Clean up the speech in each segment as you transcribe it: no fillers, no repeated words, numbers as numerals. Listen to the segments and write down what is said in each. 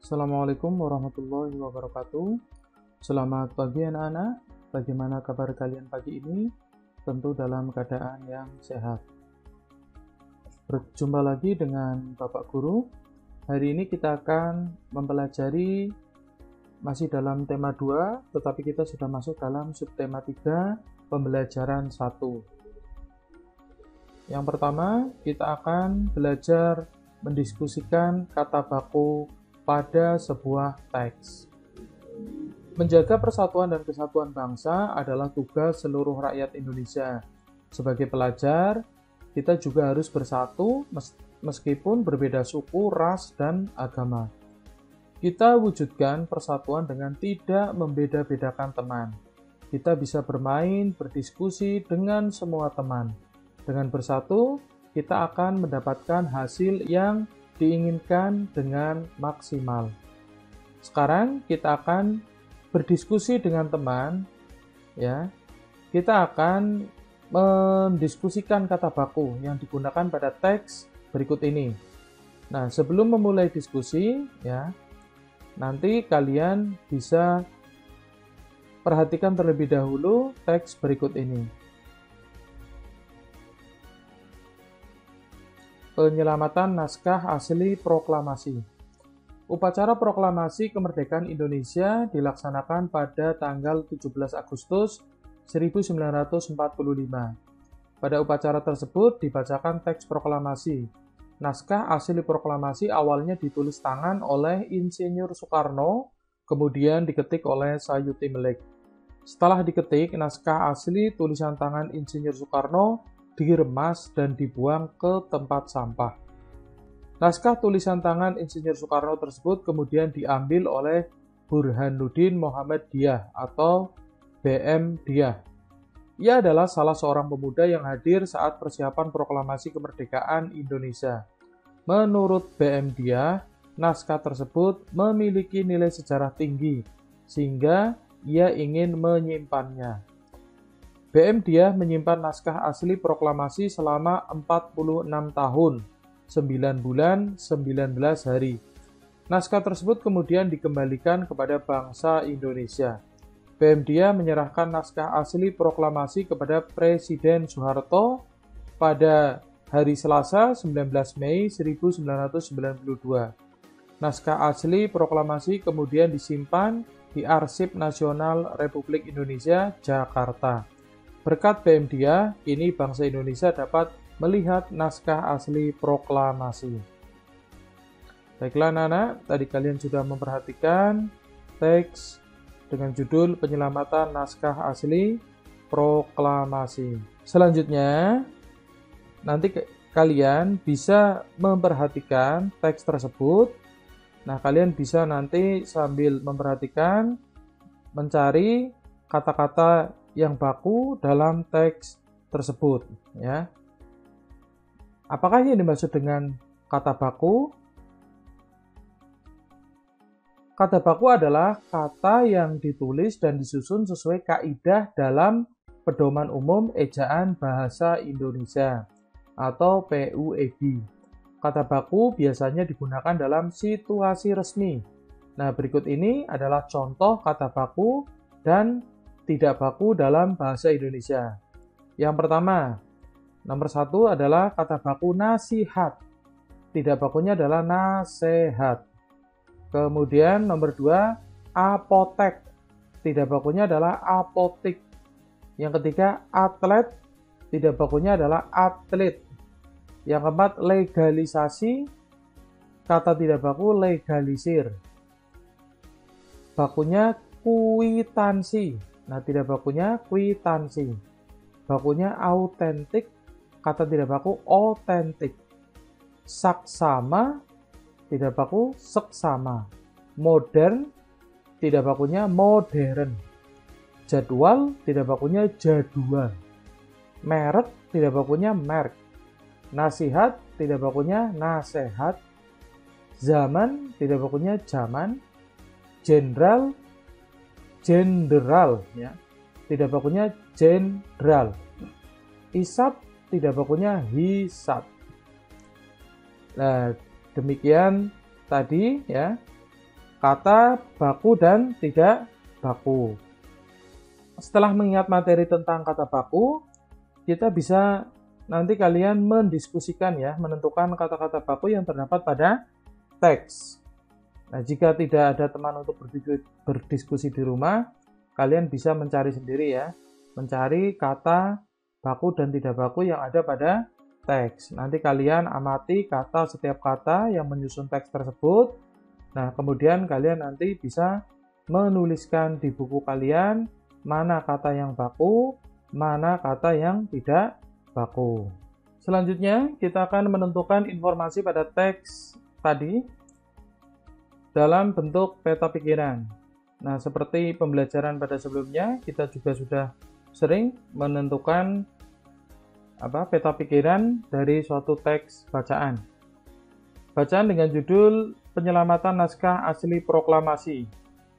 Assalamualaikum warahmatullahi wabarakatuh. Selamat pagi anak-anak. Bagaimana kabar kalian pagi ini? Tentu dalam keadaan yang sehat. Berjumpa lagi dengan Bapak Guru. Hari ini kita akan mempelajari masih dalam tema 2, tetapi kita sudah masuk dalam subtema 3, pembelajaran 1. Yang pertama, kita akan belajar mendiskusikan kata baku pada sebuah teks. Menjaga persatuan dan kesatuan bangsa adalah tugas seluruh rakyat Indonesia. Sebagai pelajar, kita juga harus bersatu meskipun berbeda suku, ras, dan agama. Kita wujudkan persatuan dengan tidak membeda-bedakan teman. Kita bisa bermain, berdiskusi dengan semua teman. Dengan bersatu, kita akan mendapatkan hasil yang diinginkan dengan maksimal. Sekarang kita akan berdiskusi dengan teman, ya. Kita akan mendiskusikan kata baku yang digunakan pada teks berikut ini. Nah, sebelum memulai diskusi, ya, nanti kalian bisa perhatikan terlebih dahulu teks berikut ini. Penyelamatan naskah asli proklamasi. Upacara proklamasi kemerdekaan Indonesia dilaksanakan pada tanggal 17 Agustus 1945. Pada upacara tersebut dibacakan teks proklamasi. Naskah asli proklamasi awalnya ditulis tangan oleh Insinyur Soekarno, kemudian diketik oleh Sayuti Melik. Setelah diketik, naskah asli tulisan tangan Insinyur Soekarno diremas dan dibuang ke tempat sampah. Naskah tulisan tangan Insinyur Soekarno tersebut kemudian diambil oleh Burhanuddin Muhammad Dyah atau BM Dyah. Ia adalah salah seorang pemuda yang hadir saat persiapan proklamasi kemerdekaan Indonesia. Menurut BM Dyah, naskah tersebut memiliki nilai sejarah tinggi, sehingga ia ingin menyimpannya. BM Dyah menyimpan naskah asli proklamasi selama 46 tahun, 9 bulan, 19 hari. Naskah tersebut kemudian dikembalikan kepada bangsa Indonesia. BM Dyah menyerahkan naskah asli proklamasi kepada Presiden Soeharto pada hari Selasa 19 Mei 1992. Naskah asli proklamasi kemudian disimpan di Arsip Nasional Republik Indonesia, Jakarta. Berkat BM Dyah, kini bangsa Indonesia dapat melihat naskah asli proklamasi. Baiklah anak-anak, tadi kalian sudah memperhatikan teks dengan judul Penyelamatan Naskah Asli Proklamasi. Selanjutnya, nanti kalian bisa memperhatikan teks tersebut. Nah, kalian bisa nanti sambil memperhatikan, mencari kata-kata yang baku dalam teks tersebut, ya. Apakah yang dimaksud dengan kata baku? Kata baku adalah kata yang ditulis dan disusun sesuai kaidah dalam Pedoman Umum Ejaan Bahasa Indonesia atau PUEB. Kata baku biasanya digunakan dalam situasi resmi. Nah, berikut ini adalah contoh kata baku dan tidak baku dalam bahasa Indonesia. Yang pertama, nomor 1 adalah kata baku nasihat. Tidak bakunya adalah nasehat. Kemudian nomor 2, apotek. Tidak bakunya adalah apotik. Yang ketiga, atlet. Tidak bakunya adalah atlet. Yang keempat, legalisasi. Kata tidak baku legalisir. Bakunya kwitansi. Nah, tidak bakunya kwitansi. Bakunya autentik, kata tidak baku otentik. Saksama, tidak baku seksama. Modern, tidak bakunya modern. Jadwal, tidak bakunya jadwal. Merek, tidak bakunya merek. Nasihat, tidak bakunya nasehat. Zaman, tidak bakunya zaman. Jenderal, jenderal, ya. Tidak bakunya jenderal. Isap, tidak bakunya hisap. Nah, demikian tadi, ya. kata baku dan tidak baku. Setelah mengingat materi tentang kata baku, kita bisa nanti kalian mendiskusikan ya, menentukan kata-kata baku yang terdapat pada teks. Nah, jika tidak ada teman untuk berdiskusi di rumah, kalian bisa mencari sendiri ya, mencari kata baku dan tidak baku yang ada pada teks. Nanti kalian amati kata setiap kata yang menyusun teks tersebut. Nah, kemudian kalian nanti bisa menuliskan di buku kalian mana kata yang baku, mana kata yang tidak baku. Selanjutnya, kita akan menentukan informasi pada teks tadi dalam bentuk peta pikiran. Nah, seperti pembelajaran pada sebelumnya, kita juga sudah sering menentukan peta pikiran dari suatu teks bacaan. Bacaan dengan judul Penyelamatan Naskah Asli Proklamasi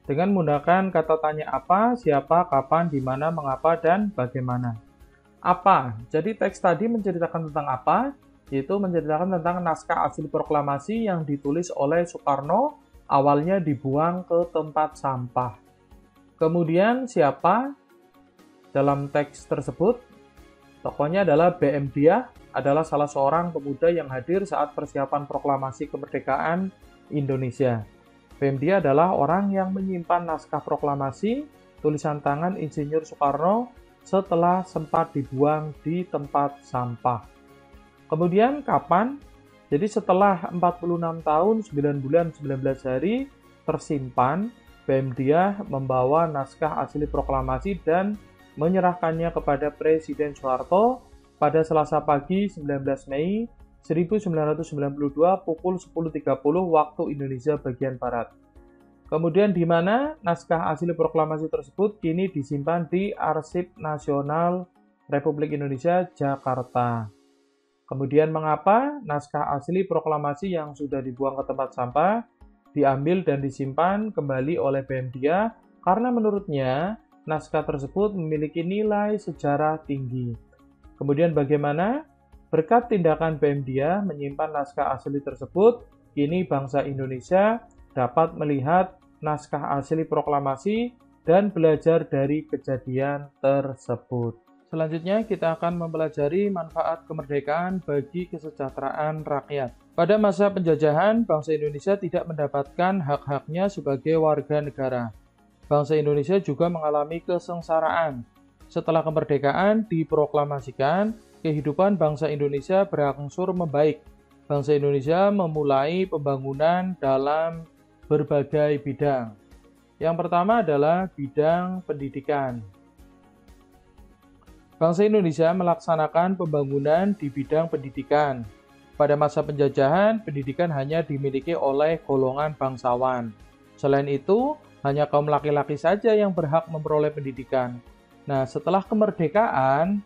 dengan menggunakan kata tanya apa, siapa, kapan, di mana, mengapa, dan bagaimana. Apa? Jadi teks tadi menceritakan tentang apa? Yaitu menceritakan tentang naskah asli proklamasi yang ditulis oleh Soekarno, awalnya dibuang ke tempat sampah. Kemudian siapa dalam teks tersebut? Tokohnya adalah B.M. Dyah, adalah salah seorang pemuda yang hadir saat persiapan proklamasi kemerdekaan Indonesia. B.M. Dyah adalah orang yang menyimpan naskah proklamasi tulisan tangan Insinyur Soekarno setelah sempat dibuang di tempat sampah. Kemudian kapan? Jadi setelah 46 tahun, 9 bulan, 19 hari tersimpan, B.M. Dyah membawa naskah asli proklamasi dan menyerahkannya kepada Presiden Soeharto pada Selasa pagi 19 Mei 1992 pukul 10.30 waktu Indonesia bagian Barat. Kemudian di mana naskah asli proklamasi tersebut kini disimpan di Arsip Nasional Republik Indonesia, Jakarta. Kemudian mengapa naskah asli proklamasi yang sudah dibuang ke tempat sampah diambil dan disimpan kembali oleh B.M. Dyah? Karena menurutnya naskah tersebut memiliki nilai sejarah tinggi. Kemudian bagaimana? Berkat tindakan B.M. Dyah menyimpan naskah asli tersebut, kini bangsa Indonesia dapat melihat naskah asli proklamasi dan belajar dari kejadian tersebut. Selanjutnya kita akan mempelajari manfaat kemerdekaan bagi kesejahteraan rakyat. Pada masa penjajahan, bangsa Indonesia tidak mendapatkan hak-haknya sebagai warga negara. Bangsa Indonesia juga mengalami kesengsaraan. Setelah kemerdekaan diproklamasikan, kehidupan bangsa Indonesia berangsur membaik. Bangsa Indonesia memulai pembangunan dalam berbagai bidang. Yang pertama adalah bidang pendidikan. Bangsa Indonesia melaksanakan pembangunan di bidang pendidikan. Pada masa penjajahan, pendidikan hanya dimiliki oleh golongan bangsawan. Selain itu, hanya kaum laki-laki saja yang berhak memperoleh pendidikan. Nah, setelah kemerdekaan,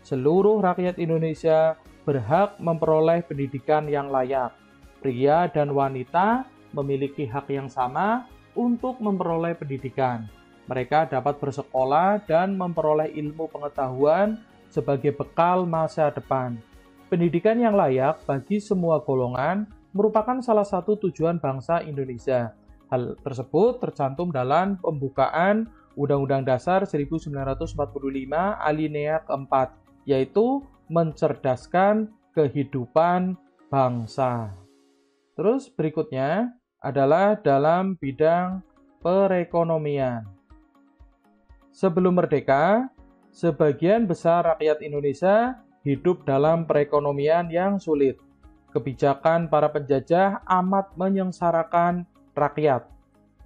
seluruh rakyat Indonesia berhak memperoleh pendidikan yang layak. Pria dan wanita memiliki hak yang sama untuk memperoleh pendidikan. Mereka dapat bersekolah dan memperoleh ilmu pengetahuan sebagai bekal masa depan. Pendidikan yang layak bagi semua golongan merupakan salah satu tujuan bangsa Indonesia. Hal tersebut tercantum dalam pembukaan Undang-Undang Dasar 1945 alinea keempat, yaitu mencerdaskan kehidupan bangsa. Terus berikutnya adalah dalam bidang perekonomian. Sebelum merdeka, sebagian besar rakyat Indonesia hidup dalam perekonomian yang sulit. Kebijakan para penjajah amat menyengsarakan rakyat.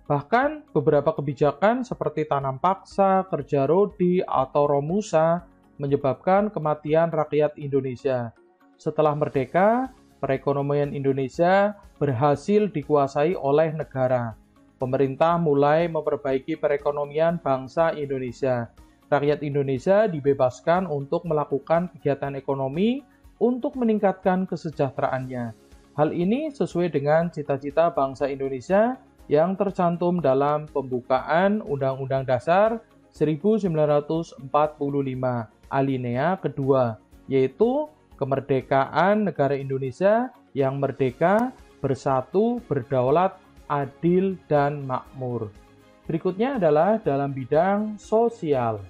Bahkan beberapa kebijakan seperti tanam paksa, kerja rodi, atau romusa menyebabkan kematian rakyat Indonesia. Setelah merdeka, perekonomian Indonesia berhasil dikuasai oleh negara. Pemerintah mulai memperbaiki perekonomian bangsa Indonesia. Rakyat Indonesia dibebaskan untuk melakukan kegiatan ekonomi untuk meningkatkan kesejahteraannya. Hal ini sesuai dengan cita-cita bangsa Indonesia yang tercantum dalam pembukaan Undang-Undang Dasar 1945 alinea kedua, yaitu kemerdekaan negara Indonesia yang merdeka, bersatu, berdaulat, adil, dan makmur. Berikutnya adalah dalam bidang sosial.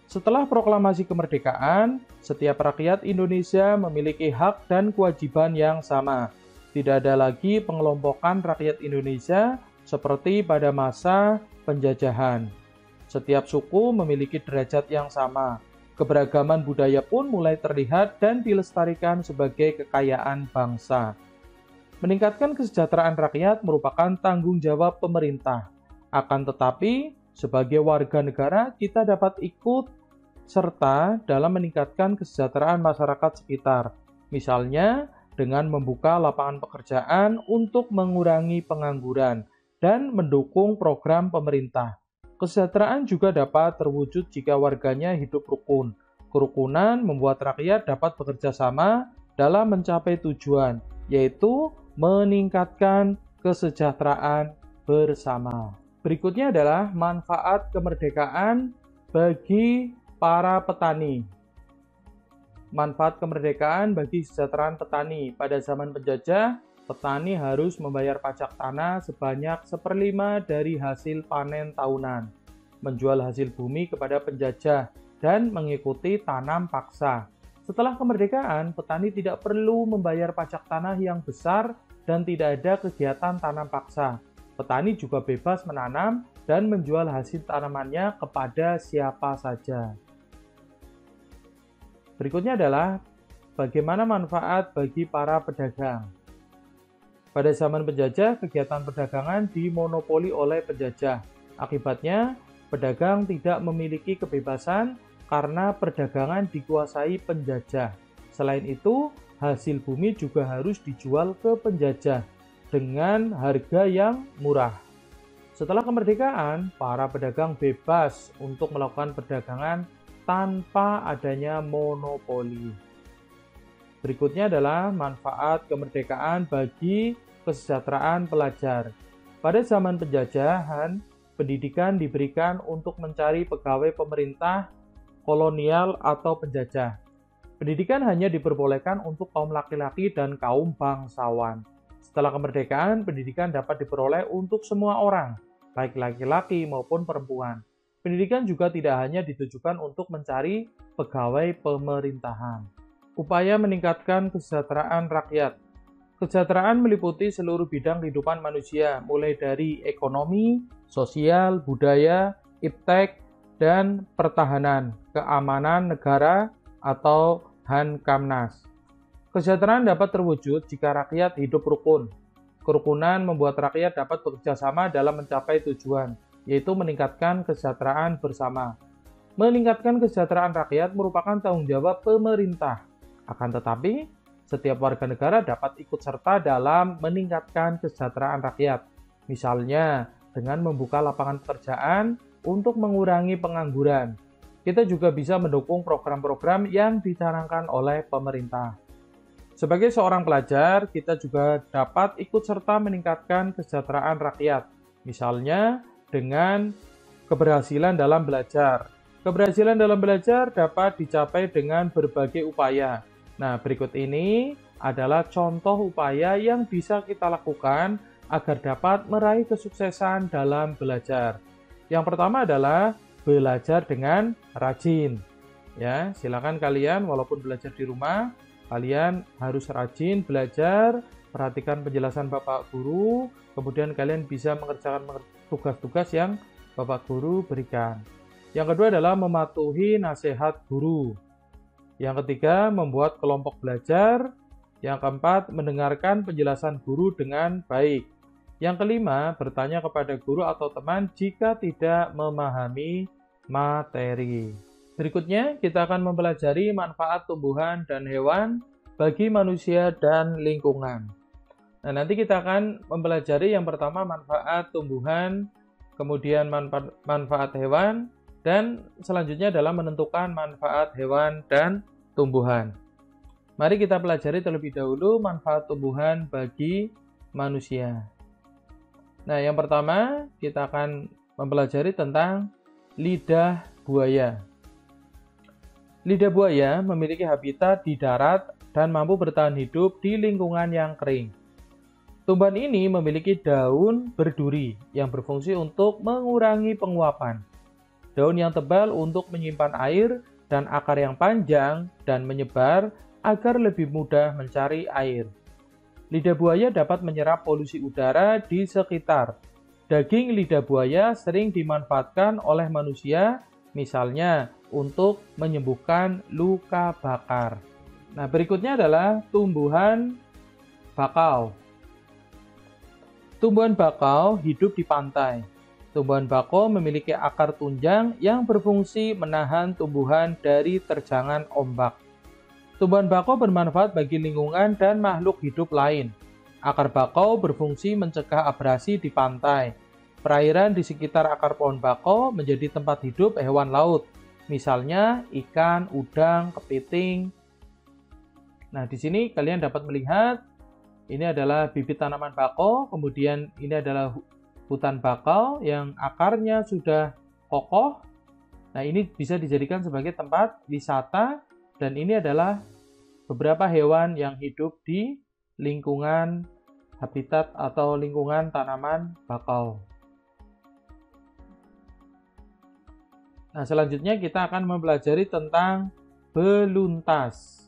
Setelah proklamasi kemerdekaan, setiap rakyat Indonesia memiliki hak dan kewajiban yang sama. Tidak ada lagi pengelompokan rakyat Indonesia seperti pada masa penjajahan. Setiap suku memiliki derajat yang sama. Keberagaman budaya pun mulai terlihat dan dilestarikan sebagai kekayaan bangsa. Meningkatkan kesejahteraan rakyat merupakan tanggung jawab pemerintah. Akan tetapi, sebagai warga negara, kita dapat ikut serta dalam meningkatkan kesejahteraan masyarakat sekitar. Misalnya, dengan membuka lapangan pekerjaan untuk mengurangi pengangguran dan mendukung program pemerintah. Kesejahteraan juga dapat terwujud jika warganya hidup rukun. Kerukunan membuat rakyat dapat bekerja sama dalam mencapai tujuan, yaitu meningkatkan kesejahteraan bersama. Berikutnya adalah manfaat kemerdekaan bagi para petani. Manfaat kemerdekaan bagi kesejahteraan petani. Pada zaman penjajah, petani harus membayar pajak tanah sebanyak 1/5 dari hasil panen tahunan, menjual hasil bumi kepada penjajah, dan mengikuti tanam paksa. Setelah kemerdekaan, petani tidak perlu membayar pajak tanah yang besar dan tidak ada kegiatan tanam paksa. Petani juga bebas menanam dan menjual hasil tanamannya kepada siapa saja. Berikutnya adalah bagaimana manfaat bagi para pedagang. Pada zaman penjajah, kegiatan perdagangan dimonopoli oleh penjajah. Akibatnya, pedagang tidak memiliki kebebasan karena perdagangan dikuasai penjajah. Selain itu, hasil bumi juga harus dijual ke penjajah dengan harga yang murah. Setelah kemerdekaan, para pedagang bebas untuk melakukan perdagangan tanpa adanya monopoli. Berikutnya adalah manfaat kemerdekaan bagi kesejahteraan pelajar. Pada zaman penjajahan, pendidikan diberikan untuk mencari pegawai pemerintah, kolonial, atau penjajah. Pendidikan hanya diperbolehkan untuk kaum laki-laki dan kaum bangsawan. Setelah kemerdekaan, pendidikan dapat diperoleh untuk semua orang, baik laki-laki maupun perempuan. Pendidikan juga tidak hanya ditujukan untuk mencari pegawai pemerintahan. Upaya meningkatkan kesejahteraan rakyat. Kesejahteraan meliputi seluruh bidang kehidupan manusia, mulai dari ekonomi, sosial, budaya, iptek, dan pertahanan, keamanan negara, atau Hankamnas. Kesejahteraan dapat terwujud jika rakyat hidup rukun. Kerukunan membuat rakyat dapat bekerja sama dalam mencapai tujuan, yaitu meningkatkan kesejahteraan bersama. Meningkatkan kesejahteraan rakyat merupakan tanggung jawab pemerintah. Akan tetapi, setiap warga negara dapat ikut serta dalam meningkatkan kesejahteraan rakyat. Misalnya, dengan membuka lapangan pekerjaan untuk mengurangi pengangguran. Kita juga bisa mendukung program-program yang dicanangkan oleh pemerintah. Sebagai seorang pelajar, kita juga dapat ikut serta meningkatkan kesejahteraan rakyat. Misalnya, dengan keberhasilan dalam belajar. Keberhasilan dalam belajar dapat dicapai dengan berbagai upaya. Nah, berikut ini adalah contoh upaya yang bisa kita lakukan agar dapat meraih kesuksesan dalam belajar. Yang pertama adalah belajar dengan rajin. Ya, silakan kalian walaupun belajar di rumah, kalian harus rajin belajar, perhatikan penjelasan Bapak Guru, kemudian kalian bisa mengerjakan tugas-tugas yang Bapak Guru berikan. Yang kedua adalah mematuhi nasihat guru. Yang ketiga, membuat kelompok belajar. Yang keempat, mendengarkan penjelasan guru dengan baik. Yang kelima, bertanya kepada guru atau teman jika tidak memahami materi. Berikutnya, kita akan mempelajari manfaat tumbuhan dan hewan bagi manusia dan lingkungan. Nah, nanti kita akan mempelajari yang pertama manfaat tumbuhan, kemudian manfaat hewan, dan selanjutnya adalah menentukan manfaat hewan dan tumbuhan. Mari kita pelajari terlebih dahulu manfaat tumbuhan bagi manusia. Nah, yang pertama kita akan mempelajari tentang lidah buaya. Lidah buaya memiliki habitat di darat dan mampu bertahan hidup di lingkungan yang kering. Tumbuhan ini memiliki daun berduri yang berfungsi untuk mengurangi penguapan, daun yang tebal untuk menyimpan air, dan akar yang panjang dan menyebar agar lebih mudah mencari air. Lidah buaya dapat menyerap polusi udara di sekitar. Daging lidah buaya sering dimanfaatkan oleh manusia, misalnya untuk menyembuhkan luka bakar. Nah, berikutnya adalah tumbuhan bakau. Tumbuhan bakau hidup di pantai. Tumbuhan bakau memiliki akar tunjang yang berfungsi menahan tumbuhan dari terjangan ombak. Tumbuhan bakau bermanfaat bagi lingkungan dan makhluk hidup lain. Akar bakau berfungsi mencegah abrasi di pantai. Perairan di sekitar akar pohon bakau menjadi tempat hidup hewan laut, misalnya ikan, udang, kepiting. Nah, di sini kalian dapat melihat ini adalah bibit tanaman bakau, kemudian ini adalah hutan bakau yang akarnya sudah kokoh. Nah, ini bisa dijadikan sebagai tempat wisata, dan ini adalah beberapa hewan yang hidup di lingkungan habitat atau lingkungan tanaman bakau. Nah, selanjutnya kita akan mempelajari tentang beluntas.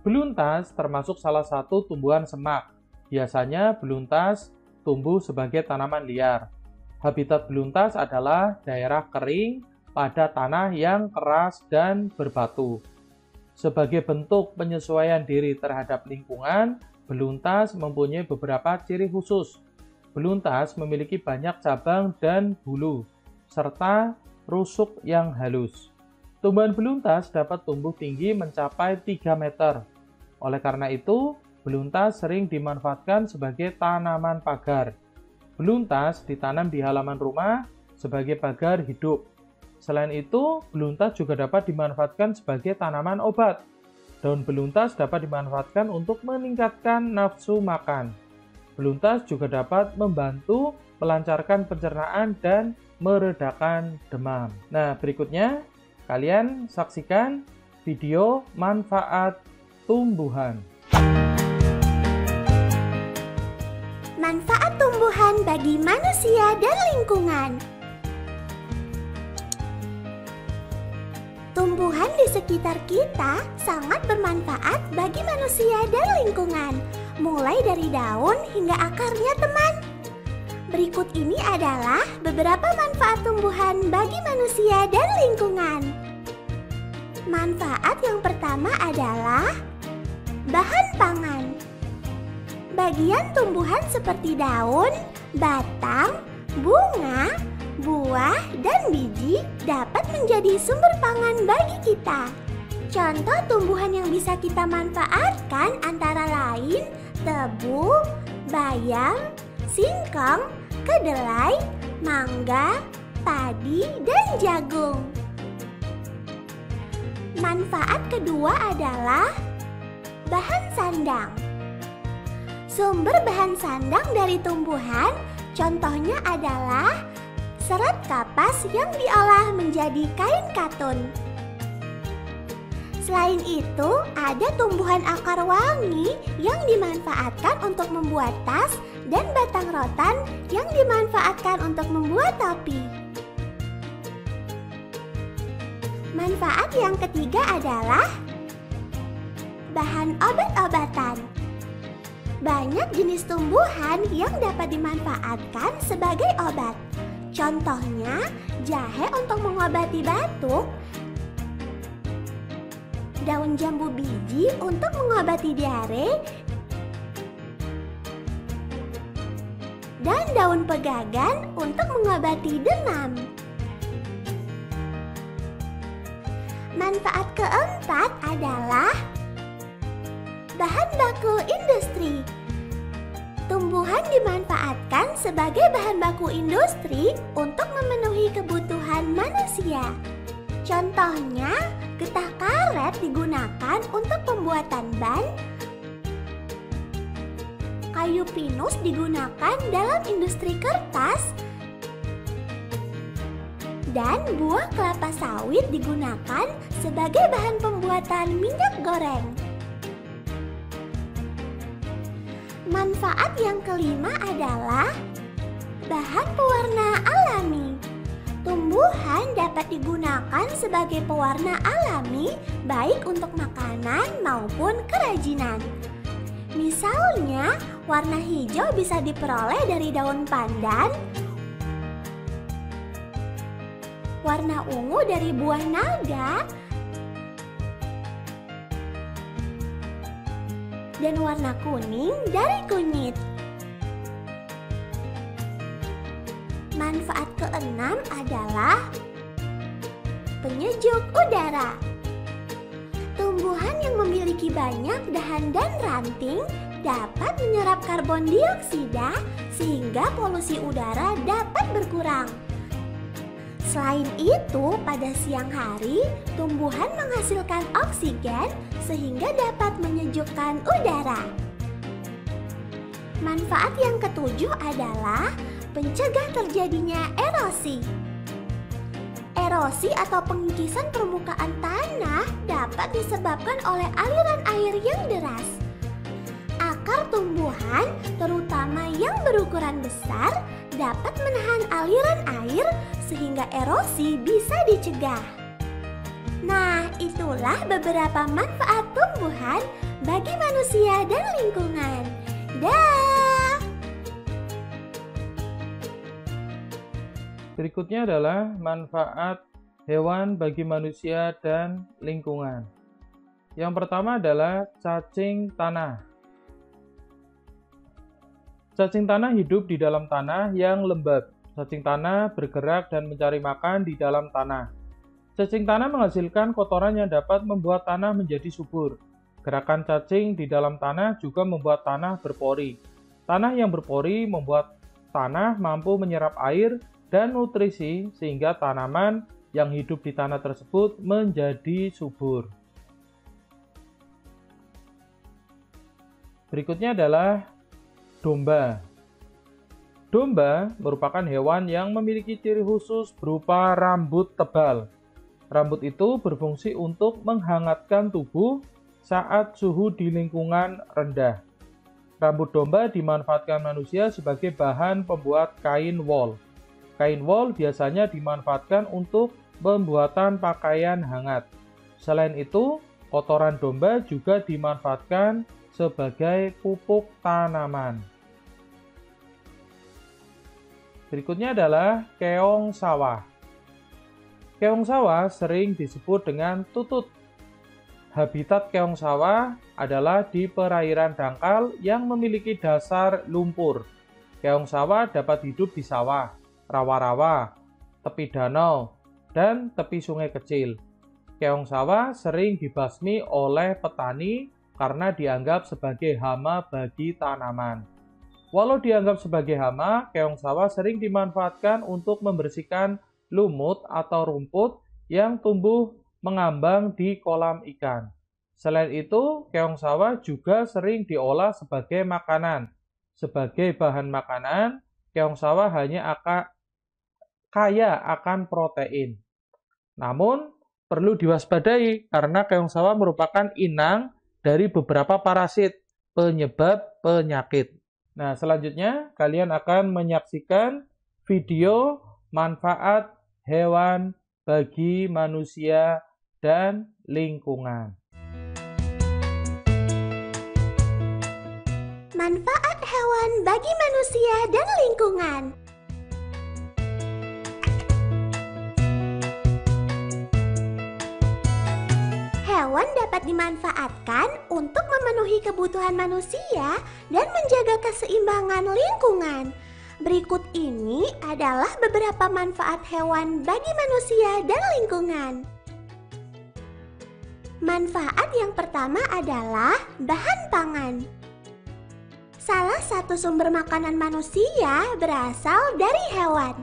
Beluntas termasuk salah satu tumbuhan semak. Biasanya beluntas tumbuh sebagai tanaman liar. Habitat beluntas adalah daerah kering pada tanah yang keras dan berbatu. Sebagai bentuk penyesuaian diri terhadap lingkungan, beluntas mempunyai beberapa ciri khusus. Beluntas memiliki banyak cabang dan bulu, serta rusuk yang halus. Tumbuhan beluntas dapat tumbuh tinggi mencapai 3 meter. Oleh karena itu, beluntas sering dimanfaatkan sebagai tanaman pagar. Beluntas ditanam di halaman rumah sebagai pagar hidup. Selain itu, beluntas juga dapat dimanfaatkan sebagai tanaman obat. Daun beluntas dapat dimanfaatkan untuk meningkatkan nafsu makan. Beluntas juga dapat membantu melancarkan pencernaan dan meredakan demam. Nah, berikutnya kalian saksikan video manfaat tumbuhan. Manfaat tumbuhan bagi manusia dan lingkungan. Tumbuhan di sekitar kita sangat bermanfaat bagi manusia dan lingkungan, mulai dari daun hingga akarnya, teman. Berikut ini adalah beberapa manfaat tumbuhan bagi manusia dan lingkungan. Manfaat yang pertama adalah bahan pangan. Bagian tumbuhan seperti daun, batang, bunga, buah, dan biji dapat menjadi sumber pangan bagi kita. Contoh tumbuhan yang bisa kita manfaatkan antara lain tebu, bayam, singkong, kedelai, mangga, padi, dan jagung. Manfaat kedua adalah bahan sandang. Sumber bahan sandang dari tumbuhan contohnya adalah serat kapas yang diolah menjadi kain katun. Selain itu, ada tumbuhan akar wangi yang dimanfaatkan untuk membuat tas dan batang rotan yang dimanfaatkan untuk membuat topi. Manfaat yang ketiga adalah bahan obat-obatan. Banyak jenis tumbuhan yang dapat dimanfaatkan sebagai obat. Contohnya, jahe untuk mengobati batuk, daun jambu biji untuk mengobati diare, dan daun pegagan untuk mengobati demam. Manfaat keempat adalah bahan baku industri. Tumbuhan dimanfaatkan sebagai bahan baku industri untuk memenuhi kebutuhan manusia. Contohnya, getah karet digunakan untuk pembuatan ban, kayu pinus digunakan dalam industri kertas, dan buah kelapa sawit digunakan sebagai bahan pembuatan minyak goreng. Manfaat yang kelima adalah bahan pewarna alami. Tumbuhan dapat digunakan sebagai pewarna alami baik untuk makanan maupun kerajinan. Misalnya, warna hijau bisa diperoleh dari daun pandan, warna ungu dari buah naga, dan warna kuning dari kunyit. Manfaat keenam adalah penyejuk udara. Tumbuhan yang memiliki banyak dahan dan ranting dapat menyerap karbon dioksida sehingga polusi udara dapat berkurang. Selain itu, pada siang hari, tumbuhan menghasilkan oksigen sehingga dapat menyejukkan udara. Manfaat yang ketujuh adalah pencegah terjadinya erosi. Erosi atau pengikisan permukaan tanah dapat disebabkan oleh aliran air yang deras. Akar tumbuhan, terutama yang berukuran besar, dapat menahan aliran air sehingga erosi bisa dicegah. Nah, itulah beberapa manfaat tumbuhan bagi manusia dan lingkungan. Dah. Berikutnya adalah manfaat hewan bagi manusia dan lingkungan. Yang pertama adalah cacing tanah. Cacing tanah hidup di dalam tanah yang lembab. Cacing tanah bergerak dan mencari makan di dalam tanah. Cacing tanah menghasilkan kotoran yang dapat membuat tanah menjadi subur. Gerakan cacing di dalam tanah juga membuat tanah berpori. Tanah yang berpori membuat tanah mampu menyerap air dan nutrisi sehingga tanaman yang hidup di tanah tersebut menjadi subur. Berikutnya adalah domba. Domba merupakan hewan yang memiliki ciri khusus berupa rambut tebal. Rambut itu berfungsi untuk menghangatkan tubuh saat suhu di lingkungan rendah. Rambut domba dimanfaatkan manusia sebagai bahan pembuat kain wol. Kain wol biasanya dimanfaatkan untuk pembuatan pakaian hangat. Selain itu, kotoran domba juga dimanfaatkan sebagai pupuk tanaman. Berikutnya adalah keong sawah. Keong sawah sering disebut dengan tutut. Habitat keong sawah adalah di perairan dangkal yang memiliki dasar lumpur. Keong sawah dapat hidup di sawah, rawa-rawa, tepi danau, dan tepi sungai kecil. Keong sawah sering dibasmi oleh petani karena dianggap sebagai hama bagi tanaman. Walau dianggap sebagai hama, keong sawah sering dimanfaatkan untuk membersihkan lumut atau rumput yang tumbuh mengambang di kolam ikan. Selain itu, keong sawah juga sering diolah sebagai makanan. Sebagai bahan makanan, keong sawah hanya kaya akan protein. Namun, perlu diwaspadai karena keong sawah merupakan inang dari beberapa parasit penyebab penyakit. Nah, selanjutnya kalian akan menyaksikan video manfaat hewan bagi manusia dan lingkungan. Manfaat hewan bagi manusia dan lingkungan. Hewan dapat dimanfaatkan untuk memenuhi kebutuhan manusia dan menjaga keseimbangan lingkungan. Berikut ini adalah beberapa manfaat hewan bagi manusia dan lingkungan. Manfaat yang pertama adalah bahan pangan. Salah satu sumber makanan manusia berasal dari hewan.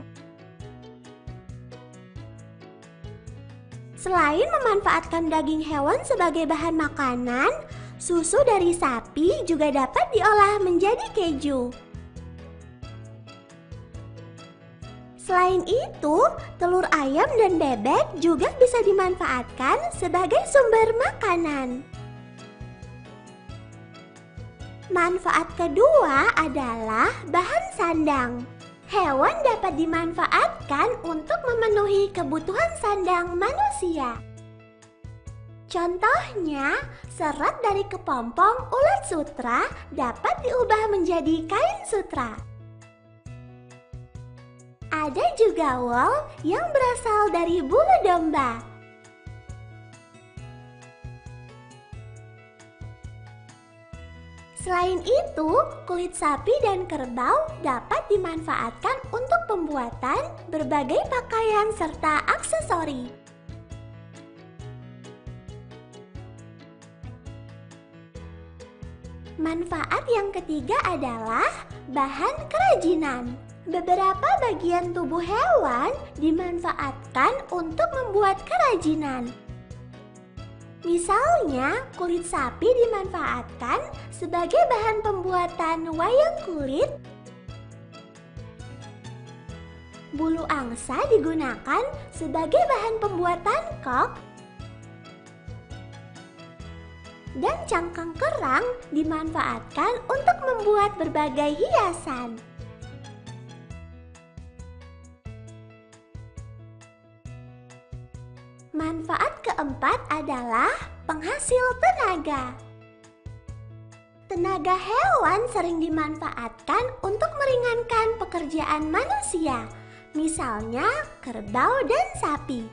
Selain memanfaatkan daging hewan sebagai bahan makanan, susu dari sapi juga dapat diolah menjadi keju. Selain itu, telur ayam dan bebek juga bisa dimanfaatkan sebagai sumber makanan. Manfaat kedua adalah bahan sandang. Hewan dapat dimanfaatkan untuk memenuhi kebutuhan sandang manusia. Contohnya, serat dari kepompong ulat sutra dapat diubah menjadi kain sutra. Ada juga wol yang berasal dari bulu domba. Selain itu, kulit sapi dan kerbau dapat dimanfaatkan untuk pembuatan berbagai pakaian serta aksesori. Manfaat yang ketiga adalah bahan kerajinan. Beberapa bagian tubuh hewan dimanfaatkan untuk membuat kerajinan. Misalnya, kulit sapi dimanfaatkan sebagai bahan pembuatan wayang kulit. Bulu angsa digunakan sebagai bahan pembuatan kok. Dan cangkang kerang dimanfaatkan untuk membuat berbagai hiasan. Manfaat keempat adalah penghasil tenaga. Tenaga hewan sering dimanfaatkan untuk meringankan pekerjaan manusia, misalnya kerbau dan sapi.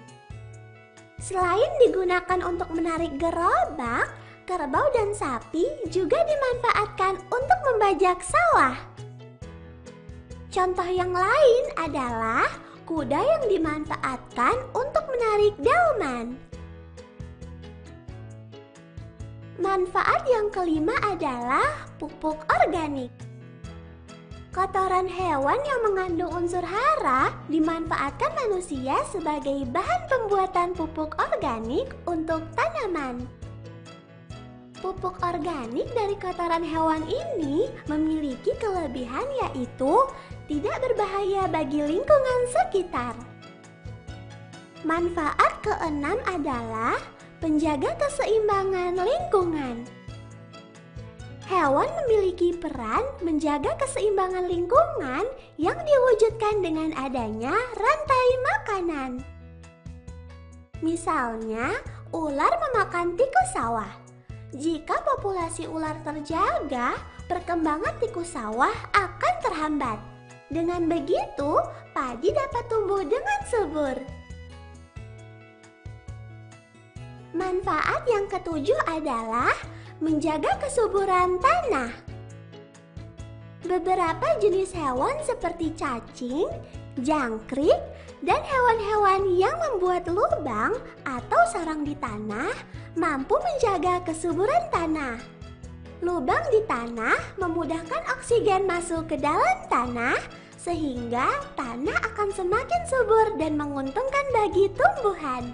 Selain digunakan untuk menarik gerobak, kerbau dan sapi juga dimanfaatkan untuk membajak sawah. Contoh yang lain adalah kuda yang dimanfaatkan untuk menarik delman. Manfaat yang kelima adalah pupuk organik. Kotoran hewan yang mengandung unsur hara dimanfaatkan manusia sebagai bahan pembuatan pupuk organik untuk tanaman. Pupuk organik dari kotoran hewan ini memiliki kelebihan yaitu tidak berbahaya bagi lingkungan sekitar. Manfaat keenam adalah penjaga keseimbangan lingkungan. Hewan memiliki peran menjaga keseimbangan lingkungan yang diwujudkan dengan adanya rantai makanan. Misalnya, ular memakan tikus sawah. Jika populasi ular terjaga, perkembangan tikus sawah akan terhambat. Dengan begitu, padi dapat tumbuh dengan subur. Manfaat yang ketujuh adalah menjaga kesuburan tanah. Beberapa jenis hewan seperti cacing, jangkrik, dan hewan-hewan yang membuat lubang atau sarang di tanah mampu menjaga kesuburan tanah. Lubang di tanah memudahkan oksigen masuk ke dalam tanah sehingga tanah akan semakin subur dan menguntungkan bagi tumbuhan.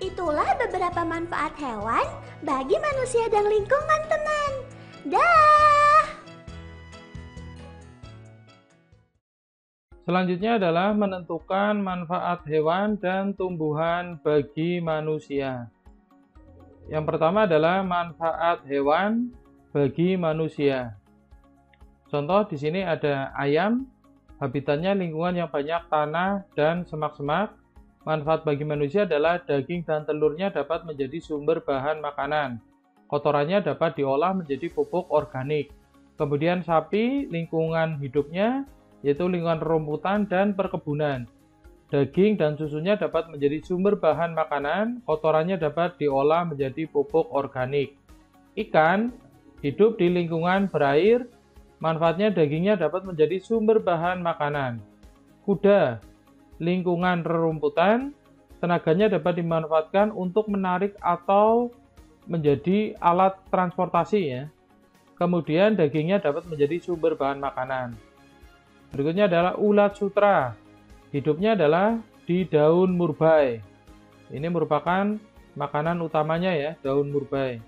Itulah beberapa manfaat hewan bagi manusia dan lingkungan, teman. Dah. Selanjutnya adalah menentukan manfaat hewan dan tumbuhan bagi manusia. Yang pertama adalah manfaat hewan bagi manusia. Contoh di sini ada ayam, habitatnya lingkungan yang banyak tanah dan semak-semak. Manfaat bagi manusia adalah daging dan telurnya dapat menjadi sumber bahan makanan. Kotorannya dapat diolah menjadi pupuk organik. Kemudian sapi, lingkungan hidupnya yaitu lingkungan rumputan dan perkebunan. Daging dan susunya dapat menjadi sumber bahan makanan, kotorannya dapat diolah menjadi pupuk organik. Ikan hidup di lingkungan berair, manfaatnya dagingnya dapat menjadi sumber bahan makanan. Kuda, lingkungan rerumputan, tenaganya dapat dimanfaatkan untuk menarik atau menjadi alat transportasi ya. Kemudian dagingnya dapat menjadi sumber bahan makanan. Berikutnya adalah ulat sutra. Hidupnya adalah di daun murbai. Ini merupakan makanan utamanya ya, daun murbai.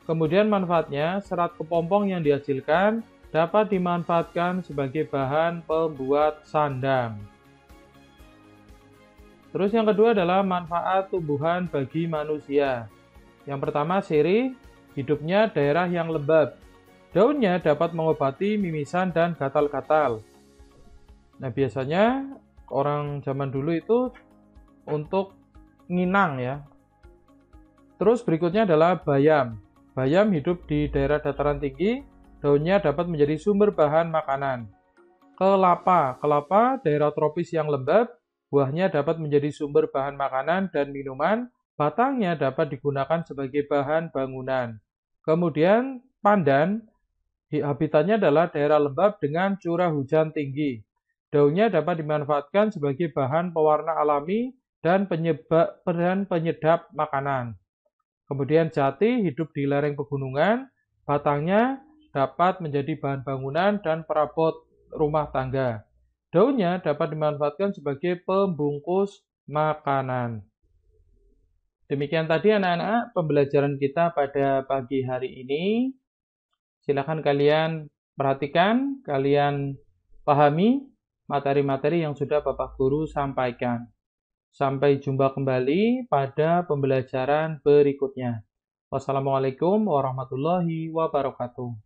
Kemudian manfaatnya, serat kepompong yang dihasilkan dapat dimanfaatkan sebagai bahan pembuat sandang. Terus yang kedua adalah manfaat tumbuhan bagi manusia. Yang pertama, sirih, hidupnya daerah yang lembab. Daunnya dapat mengobati mimisan dan gatal-gatal. Nah, biasanya orang zaman dulu itu untuk nginang ya. Terus berikutnya adalah bayam. Bayam hidup di daerah dataran tinggi, daunnya dapat menjadi sumber bahan makanan. Kelapa, kelapa daerah tropis yang lembab, buahnya dapat menjadi sumber bahan makanan dan minuman, batangnya dapat digunakan sebagai bahan bangunan. Kemudian pandan, habitatnya adalah daerah lembab dengan curah hujan tinggi. Daunnya dapat dimanfaatkan sebagai bahan pewarna alami dan penyedap makanan. Kemudian jati hidup di lereng pegunungan, batangnya dapat menjadi bahan bangunan dan perabot rumah tangga. Daunnya dapat dimanfaatkan sebagai pembungkus makanan. Demikian tadi anak-anak pembelajaran kita pada pagi hari ini. Silakan kalian perhatikan, kalian pahami materi-materi yang sudah Bapak Guru sampaikan. Sampai jumpa kembali pada pembelajaran berikutnya. Wassalamualaikum warahmatullahi wabarakatuh.